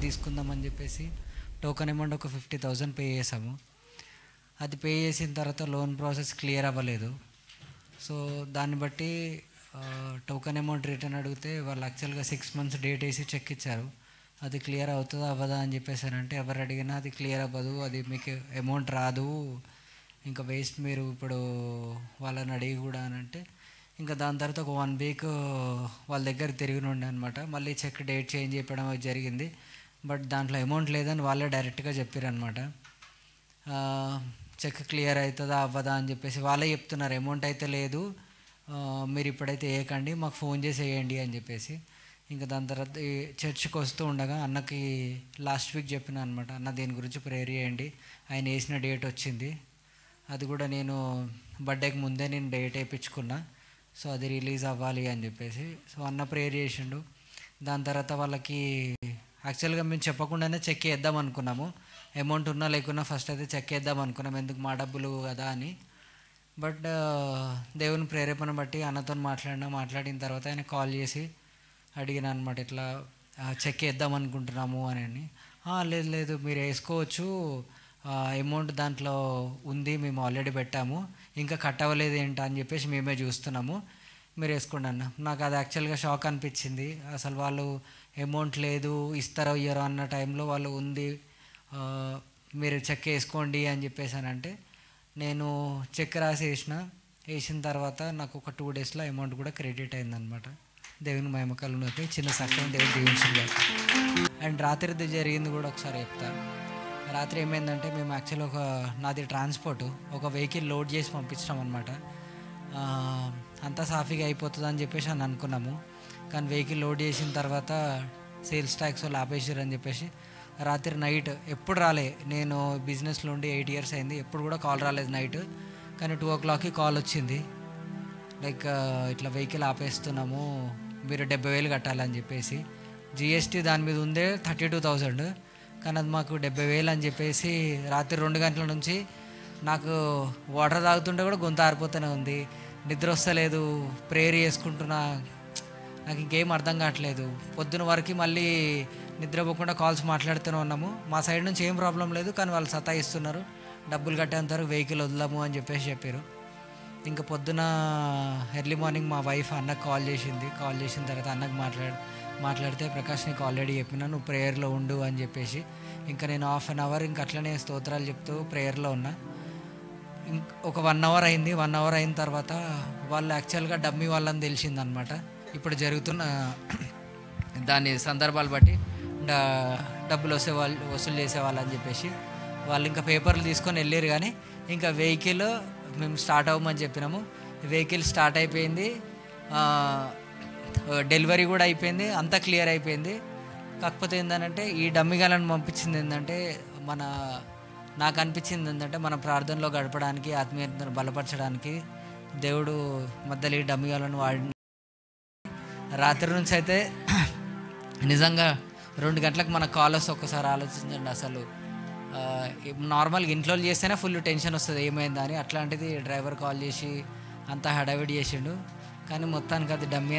తీసుకుందామని చెప్పేసి token amount ఒక 50,000 పే చేసాము. అది పే చేసిన తర్వాత లోన్ ప్రాసెస్ క్లియర్ అవ్వలేదు. సో దాన్ని బట్టి టోకెన్ అమౌంట్ రిటర్న్ అడిగితే వాళ్ళు యాక్చువల్గా 6 months డేట్ వేసి చెక్ ఇచ్చారు. అది క్లియర్ అవుతుందా అవ్వదా అని చెప్పేసారంటే ఎవరు అడిగినా అది క్లియర్ అవ్వదు, అది మీకు అమౌంట్ రాదు, ఇంకా వేస్ట్ మీరు ఇప్పుడు వాళ్ళని అడిగి కూడా అని అంటే ఇంకా దాని తర్వాత ఒక 1 week వాళ్ళ దగ్గర తిరిగి ఉండే అనమాట. మళ్ళీ చెక్ డేట్ చేంజ్ చేయడం జరిగింది. బట్ దాంట్లో అమౌంట్ లేదని వాళ్ళే డైరెక్ట్గా చెప్పారు అనమాట. చెక్ క్లియర్ అవుతుందా అవ్వదా అని చెప్పేసి వాళ్ళే చెప్తున్నారు, అమౌంట్ అయితే లేదు, మీరు ఇప్పుడైతే వేయకండి, మాకు ఫోన్ చేసి వేయండి అని చెప్పేసి. ఇంకా దాని తర్వాత చర్చ్కి వస్తూ ఉండగా అన్నకి లాస్ట్ వీక్ చెప్పిన అనమాట, అన్న దీని గురించి ప్రేయర్ చేయండి, ఆయన వేసిన డేట్ వచ్చింది, అది కూడా నేను బర్త్డేకి ముందే నేను డేట్ వేయించుకున్నా, సో అది రిలీజ్ అవ్వాలి అని చెప్పేసి. సో అన్న ప్రేయర్ చేసిండు. దాని తర్వాత వాళ్ళకి యాక్చువల్గా మేము చెప్పకుండానే చెక్ వేద్దాం అనుకున్నాము, అమౌంట్ ఉన్నా లేకున్నా ఫస్ట్ అయితే చెక్ వేద్దాం అనుకున్నాం, ఎందుకు మా డబ్బులు కదా అని. బట్ దేవుని ప్రేరేపణ బట్టి అన్నతో మాట్లాడిన తర్వాత ఆయన కాల్ చేసి అడిగిన అనమాట, ఇట్లా చెక్ వేద్దాం అనుకుంటున్నాము అని. లేదు లేదు మీరు వేసుకోవచ్చు, అమౌంట్ దాంట్లో ఉంది, మేము ఆల్రెడీ పెట్టాము, ఇంకా కట్ అవ్వలేదు ఏంటా అని చెప్పేసి మేమే చూస్తున్నాము, మీరు వేసుకోండి అన్న. నాకు అది యాక్చువల్గా షాక్ అనిపించింది. అసలు వాళ్ళు అమౌంట్ లేదు, ఇస్తారో ఇయ్యరో అన్న టైంలో వాళ్ళు ఉంది, మీరు చెక్ వేసుకోండి అని చెప్పేసానంటే నేను చెక్ రాసి వేసిన తర్వాత నాకు ఒక 2 daysలో అమౌంట్ కూడా క్రెడిట్ అయిందనమాట. దేవుని మహిమకాలు ఉన్నది, చిన్న సాక్ష్యం దేవుడు దీవించింది. అండ్ రాత్రి జరిగింది కూడా ఒకసారి చెప్తా. రాత్రి ఏమైందంటే మేము యాక్చువల్గా నాది ట్రాన్స్పోర్ట్, ఒక వెహికల్ లోడ్ చేసి పంపించినాం అనమాట. అంతా సాఫీగా అయిపోతుంది అని చెప్పేసి అని అనుకున్నాము. కానీ వెహికల్ లోడ్ చేసిన తర్వాత సేల్స్ ట్యాక్స్ వాళ్ళు ఆపేసారు అని చెప్పేసి రాత్రి నైట్ ఎప్పుడు రాలే, నేను బిజినెస్లో ఉండి 8 years అయింది, ఎప్పుడు కూడా కాల్ రాలేదు నైట్. కానీ 2 o'clockకి కాల్ వచ్చింది, లైక్ ఇట్లా వెహికల్ ఆపేస్తున్నాము, మీరు 70,000 కట్టాలని చెప్పేసి. జిఎస్టీ దాని మీద ఉందే 32,000, కానీ అది మాకు 70,000 అని చెప్పేసి. రాత్రి 2 గంటల నుంచి నాకు వాటర్ తాగుతుంటే కూడా గొంతు ఆరిపోతూనే ఉంది, నిద్ర వస్తలేదు, ప్రేయర్ చేసుకుంటున్నా, నాకు ఇంకేం అర్థం కావట్లేదు. పొద్దున వరకు మళ్ళీ నిద్రపోకుండా కాల్స్ మాట్లాడుతూనే ఉన్నాము. మా సైడ్ నుంచి ఏం ప్రాబ్లం లేదు, కానీ వాళ్ళు సతాయిస్తున్నారు, డబ్బులు కట్టేంత వరకు వెహికల్ వదలము అని చెప్పేసి చెప్పారు. ఇంకా పొద్దున ఎర్లీ మార్నింగ్ మా వైఫ్ అన్నకు కాల్ చేసిన తర్వాత అన్నకు మాట్లాడితే ప్రకాష్ నీకు ఆల్రెడీ చెప్పినా, నువ్వు ప్రేయర్లో ఉండు అని చెప్పేసి. ఇంకా నేను 1/2 hour ఇంక అట్లనే స్తోత్రాలు చెప్తూ ప్రేయర్లో ఉన్నా. ఒక 1 hour అయింది. 1 hour అయిన తర్వాత వాళ్ళు యాక్చువల్గా డమ్మీ వాళ్ళని తెలిసిందనమాట. ఇప్పుడు జరుగుతున్న దాని సందర్భాలు బట్టి డబ్బులు వసూలు చేసేవాళ్ళు అని చెప్పేసి వాళ్ళు ఇంకా పేపర్లు తీసుకొని వెళ్ళారు. కానీ ఇంకా వెహికల్ మేము స్టార్ట్ అవ్వమని చెప్పినాము, వెహికల్ స్టార్ట్ అయిపోయింది, డెలివరీ కూడా అయిపోయింది, అంతా క్లియర్ అయిపోయింది. కాకపోతే ఏంటంటే ఈ డమ్మీ గాలను పంపించింది ఏంటంటే నాకు అనిపించింది ఏంటంటే మన ప్రార్థనలో గడపడానికి, ఆత్మీయతను బలపరచడానికి దేవుడు మధ్యలో ఈ డమ్మీ గాలను వాడి. రాత్రి నుంచి అయితే నిజంగా 2 గంటలకు మన కాల్ వస్తే ఒక్కసారి ఆలోచించండి. అసలు నార్మల్గా ఇంట్లో చేస్తేనే ఫుల్ టెన్షన్ వస్తుంది ఏమైందా అని, అట్లాంటిది డ్రైవర్ కాల్ చేసి అంతా హడావిడి చేసిండు. కానీ మొత్తానికి అది డమ్మీ